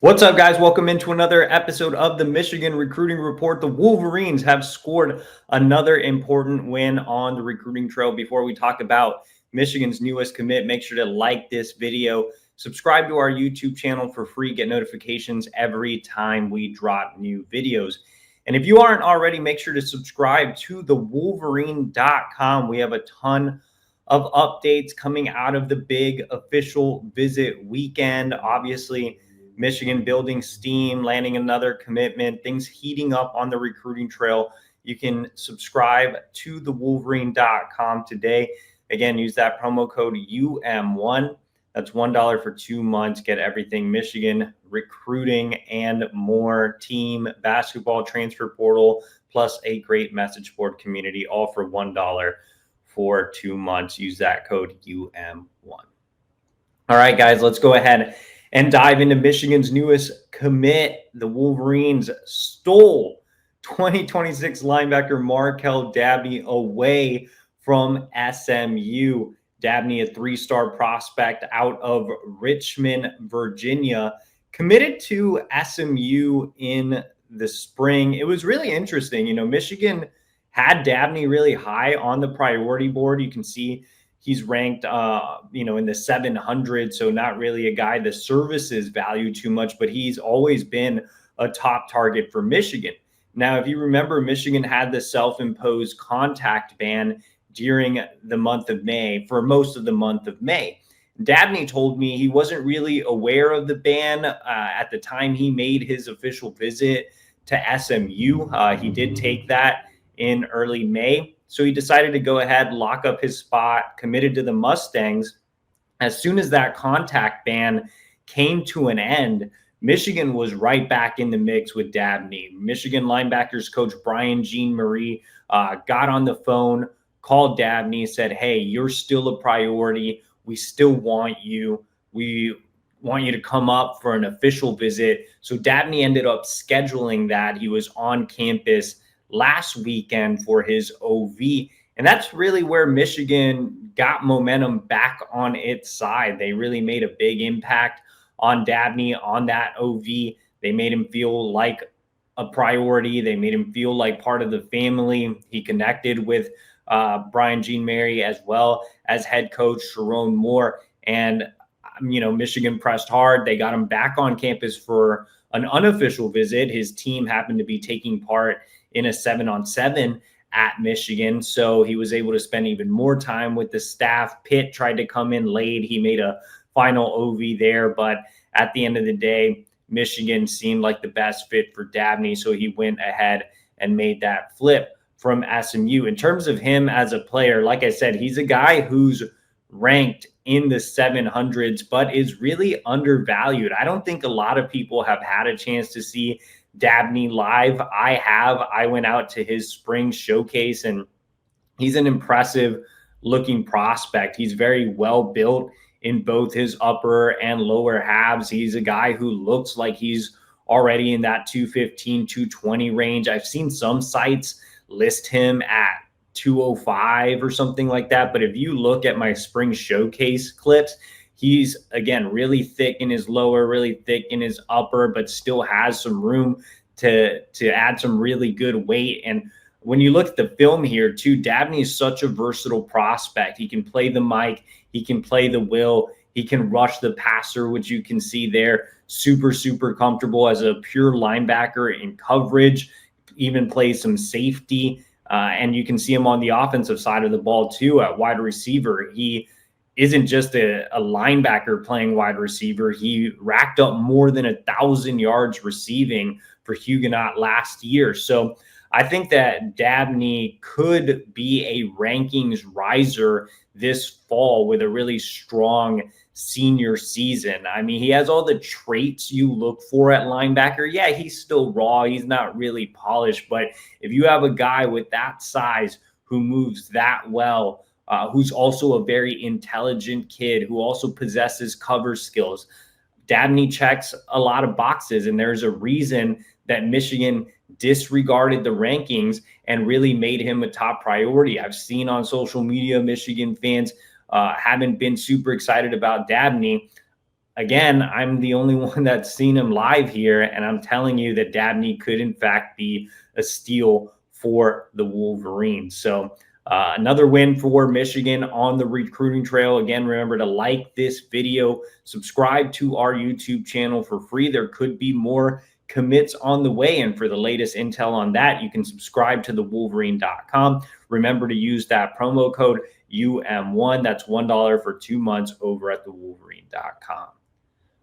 What's up, guys? Welcome into another episode of the Michigan Recruiting Report. The Wolverines have scored another important win on the recruiting trail. Before we talk about Michigan's newest commit, make sure to like this video, subscribe to our YouTube channel for free, get notifications every time we drop new videos. And if you aren't already, make sure to subscribe to the Wolverine.com. We have a ton of updates coming out of the big official visit weekend. Obviously, Michigan building steam, landing another commitment, things heating up on the recruiting trail. You can subscribe to the Wolverine.com today. Again, use that promo code UM1. That's $1 for 2 months. Get everything Michigan recruiting and more, team, basketball, transfer portal, plus a great message board community, all for $1 for 2 months. Use that code UM1. All right, guys, let's go ahead and dive into Michigan's newest commit. The Wolverines stole 2026 linebacker Markel Dabney away from SMU. Dabney, a three-star prospect out of Richmond, Virginia, committed to SMU in the spring. It was really interesting. You know, Michigan had Dabney really high on the priority board. You can see he's ranked, in the 700, so not really a guy the services value too much, but he's always been a top target for Michigan. Now, if you remember, Michigan had the self-imposed contact ban during the month of May, for most of the month of May. Dabney told me he wasn't really aware of the ban at the time he made his official visit to SMU. He did take that in early May. So he decided to go ahead, lock up his spot, committed to the Mustangs. As soon as that contact ban came to an end, Michigan was right back in the mix with Dabney. Michigan linebackers coach Brian Jean-Marie got on the phone, called Dabney, said, "Hey, you're still a priority. We still want you. We want you to come up for an official visit." So Dabney ended up scheduling that. He was on campus last weekend for his OV. And that's really where Michigan got momentum back on its side. They really made a big impact on Dabney on that OV. They made him feel like a priority. They made him feel like part of the family. He connected with Brian Jean-Marie as well as head coach Sharon Moore. And, Michigan pressed hard. They got him back on campus for an unofficial visit. His team happened to be taking part in a 7-on-7 at Michigan. So he was able to spend even more time with the staff. Pitt tried to come in late. He made a final OV there. But at the end of the day, Michigan seemed like the best fit for Dabney. So he went ahead and made that flip from SMU. In terms of him as a player, like I said, he's a guy who's ranked in the 700s, but is really undervalued. I don't think a lot of people have had a chance to see Dabney live. I have. I went out to his spring showcase, and he's an impressive looking prospect. He's very well built in both his upper and lower halves. He's a guy who looks like he's already in that 215, 220 range. I've seen some sites list him at 205 or something like that. But if you look at my spring showcase clips, he's, again, really thick in his lower, really thick in his upper, but still has some room to add some really good weight. And when you look at the film here, too, Dabney is such a versatile prospect. He can play the mic. He can play the will. He can rush the passer, which you can see there. Super, super comfortable as a pure linebacker in coverage, even plays some safety. And you can see him on the offensive side of the ball, too, at wide receiver. He isn't just a linebacker playing wide receiver. He racked up more than 1,000 yards receiving for Huguenot last year. So I think that Dabney could be a rankings riser this fall with a really strong senior season. I mean, he has all the traits you look for at linebacker. Yeah, he's still raw. He's not really polished. But if you have a guy with that size who moves that well, who's also a very intelligent kid, who also possesses cover skills, Dabney checks a lot of boxes. And there's a reason that Michigan disregarded the rankings and really made him a top priority. I've seen on social media Michigan fans haven't been super excited about Dabney. again, I'm the only one that's seen him live here, and I'm telling you that Dabney could, in fact, be a steal for the Wolverines. So another win for Michigan on the recruiting trail. Again, remember to like this video, subscribe to our YouTube channel for free. There could be more commits on the way, and for the latest intel on that, you can subscribe to thewolverine.com. Remember to use that promo code UM1. That's $1 for 2 months over at thewolverine.com.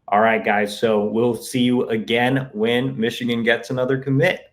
All right, guys. So we'll see you again when Michigan gets another commit.